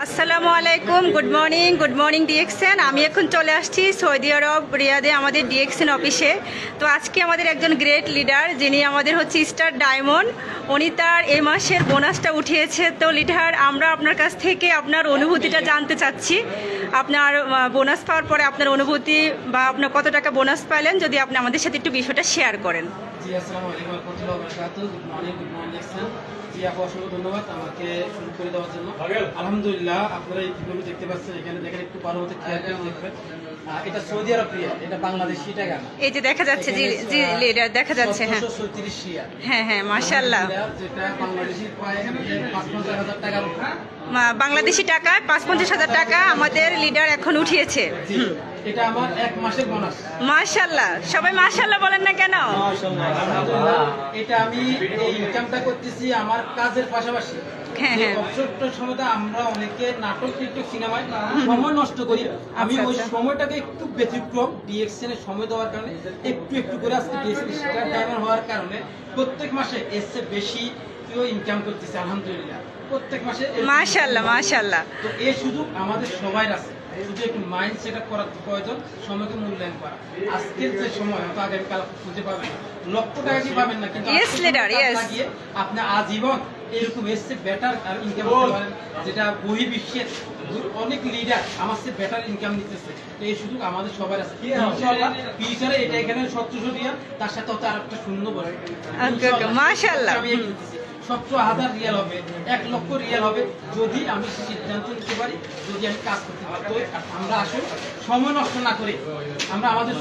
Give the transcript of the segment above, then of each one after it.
আসসালামু আলাইকুম, good morning DXN. আমি এখন চলে আসছি সৌদি আরব রিয়াদে আমাদের ডিএক্সএন অফিসে। তো আজকে আমাদের একজন গ্রেট লিডার, যিনি আমাদের হচ্ছে স্টার ডায়মন্ড, উনি তার এই মাসের বোনাসটা উঠিয়েছে। তো লিডার, আমরা আপনার কাছ থেকে আপনার অনুভূতিটা জানতে চাচ্ছি। আপনার বোনাস পাওয়ার পরে আপনার অনুভূতি বা আপনার কত টাকা বোনাস পাইলেন, যদি আপনি আমাদের সাথে একটু বিষয়টা শেয়ার করেন। জি, আসসালামু আলাইকুম ওয়া রাহমাতুল্লাহি ওয়া বারাকাতুহু। গুড মর্নিং দেখছেন। জি আপু, অসংখ্য ধন্যবাদ আমাকে শুরু করে দেওয়ার জন্য। আলহামদুলিল্লাহ, আপনারা এই ভিডিওটি দেখতে পাচ্ছেন, এখানে দেখেন একটু পরবর্তী খেয়াল করে দেখবেন। এটা সৌদি আরব রিয়াল, এটা বাংলাদেশি টাকা না। এই যে দেখা যাচ্ছে, জি জি লিডার দেখা যাচ্ছে। হ্যাঁ 736 রিয়াল। হ্যাঁ মাশাআল্লাহ। যেটা বাংলাদেশি প্রায় ৫৫,০০০ টাকার উপর। বাংলাদেশি টাকায় ৫-৫০,০০০ টাকা আমাদের লিডার এখন উঠিয়েছে। এটা আমার এক মাসের বোনাস। মাশাআল্লাহ, সবাই মাশাআল্লাহ বলেন না কেন? আলহামদুলিল্লাহ, এটা আমি এই ইনকামটা করতেছি আমার কাজের পাশাপাশি। হ্যাঁ। অবসর সময়টা আমরা অনেকে নাটক, টিকটক, সিনেমায় সময় নষ্ট করি। আমি ওই সময়টাকে একটু ব্যতিক্রম ডিএক্সএন এর সময় দেওয়ার কারণে একটু করে আজকে স্টার ডায়মন্ড হওয়ার কারণে প্রত্যেক মাসে এর চেয়ে বেশি কেউ ইনকাম করতেছে। আলহামদুলিল্লাহ, প্রত্যেক মাসে মাশাআল্লাহ। তো এই সুযোগ আমাদের সবাই আছে, শুধু একটু মাইন্ড সেট আপ করার প্রয়োজন, সময়কে মূল্যায়ন করা। আজকের যে সময় হয়তো আগামীকাল খুঁজে পাবেন, লক্ষ টাকা কি পাবেন না, কিন্তু আপনি আজীবন এরকম এসছে বেটার আর ইনকাম করতে পারেন, যেটা বহির্বিশ্বের অনেক লিডার আমার চেয়ে বেটার ইনকাম নিতেছে। এই সুযোগ আমাদের সবার আছে ইনশাআল্লাহ। ফিউচারে এটা এখানে 700 রিয়াল, তার সাথে হচ্ছে আরেকটা শূন্য বলে মাশাআল্লাহ 17,000 রিয়াল হবে, 1 লক্ষ রিয়াল হবে, যদি আমি সিদ্ধান্ত নিতে পারি, যদি আমি কাজ করতে পারি। তো আমরা আসলে সময় নষ্ট না করে আমরা আমাদের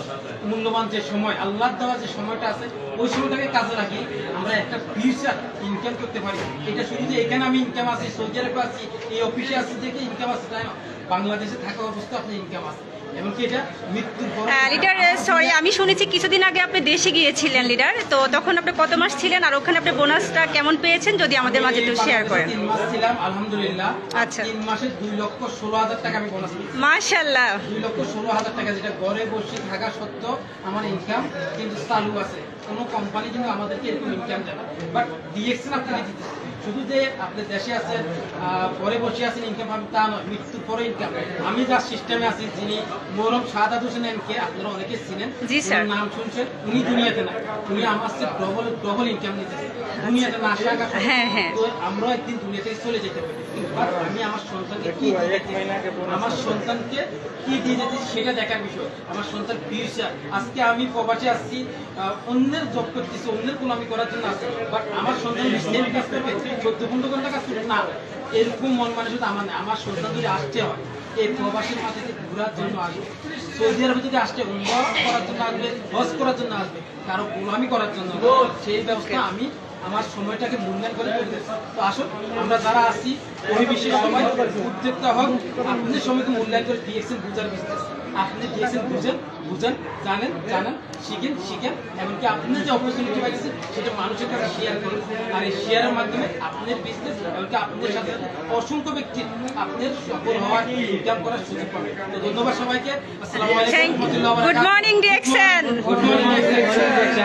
মূল্যবান যে সময়, আল্লাহর দেওয়া যে সময়টা আছে, ওই সময়টাকে কাজে লাগিয়ে আমরা একটা ফিউচার ইনকাম করতে পারি। এটা শুধু যে এখানে আমি ইনকাম আছি, সৌদি আরবে আছি, এই অফিসে আছি দেখে ইনকাম আছে তাই না, বাংলাদেশে থাকা অবস্থা আপনি ইনকাম আছে। এমনকি এটা মৃত্যুর পর। লিডার সরি, আমি শুনেছি কিছুদিন আগে আপনি দেশে গিয়েছিলেন লিডার, তো তখন আপনি কত মাস ছিলেন আর ওখানে আপনি বোনাসটা কেমন পেয়েছেন, যদি আমাদের মাঝে একটু শেয়ার করেন। 3 মাস ছিলাম আলহামদুলিল্লাহ। আচ্ছা, 3 মাসে 2,16,000 টাকা আমি বোনাস পেয়েছি। মাশাআল্লাহ 2,16,000 টাকা, যেটা ঘরে বসে থাকা সত্ত্বেও আমার ইনকাম কিন্তু চালু আছে। কোনো কোম্পানি কিন্তু আমাদেরকে এরকম ইনকাম দেয় না, বাট ডিএক্সএন আপনাকে দিতেছে। শুধু যে আপনি দেশে আছেন, ঘরে বসে আছেন ইনকাম পাবেন তা নয়, মৃত্যুর পরে ইনকাম। আমি যার সিস্টেমে আছি, যিনি মোহরম শাহাদাত হোসেন এমকে, আপনারা অনেকে চিনেন, নাম শুনছেন, উনি দুনিয়াতে না, উনি আমার চেয়ে ডবল ইনকাম নিতেছে দুনিয়াতে না আসা। তো আমরা একদিন দুনিয়া থেকে চলে যেতে পারি, আমি আমার সন্তানকে কি দিয়ে যেতে সেটা দেখার বিষয়। আমার সন্তান ফিউচার, আজকে আমি প্রবাসে আসছি, অন্যের জব করতেছি, অন্যের গোলামি করার জন্য আসছি, বাট আমার সন্তান কাজ করবে 14-15 ঘন্টা কাজ করবে না, এরকম মন মানসিকতা আমার নেই। আমার সন্তান যদি আসতে হয় এই প্রবাসের মাটিতে ঘোরার জন্য আসবে, সৌদি আরবে যদি আসতে উমরা করার জন্য আসবে, হজ করার জন্য আসবে, কারো গোলামি করার জন্য, সেই ব্যবস্থা আমি আমার সময়টাকে মূল্যায়ন করে করতেছি। তো আসুন আমরা যারা আছি পরিবেশের সময় উদ্যোক্তা হোক, আপনি সময়কে মূল্যায়ন করে ডিএক্সএন বুঝার বিজনেস। আপনি ডিএক্সএন বুঝেন, জানেন, শিখেন, এমনকি আপনি যে অপরচুনিটি পাইছেন সেটা মানুষের কাছে শেয়ার করুন। আর এই শেয়ারের মাধ্যমে আপনার বিজনেস, এমনকি আপনার সাথে অসংখ্য ব্যক্তি আপনার সফল হওয়ার, ইনকাম করার সুযোগ পাবে। তো ধন্যবাদ সবাইকে। আসসালামু আলাইকুম। Good morning DXN.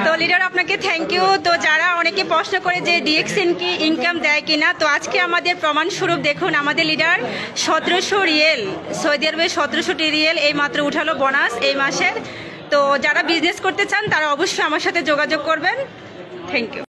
তো লিডার আপনাকে থ্যাংক ইউ। তো যারা অনেকে প্রশ্ন করে যে ডিএক্সএন কি ইনকাম দেয় কিনা, তো আজকে আমাদের প্রমাণস্বরূপ দেখুন, আমাদের লিডার 1700 রিয়েল, সৌদি আরবের 1700 রিয়েল এই মাত্র উঠালো বোনাস এই মাসের। তো যারা বিজনেস করতে চান তারা অবশ্যই আমার সাথে যোগাযোগ করবেন। Thank you.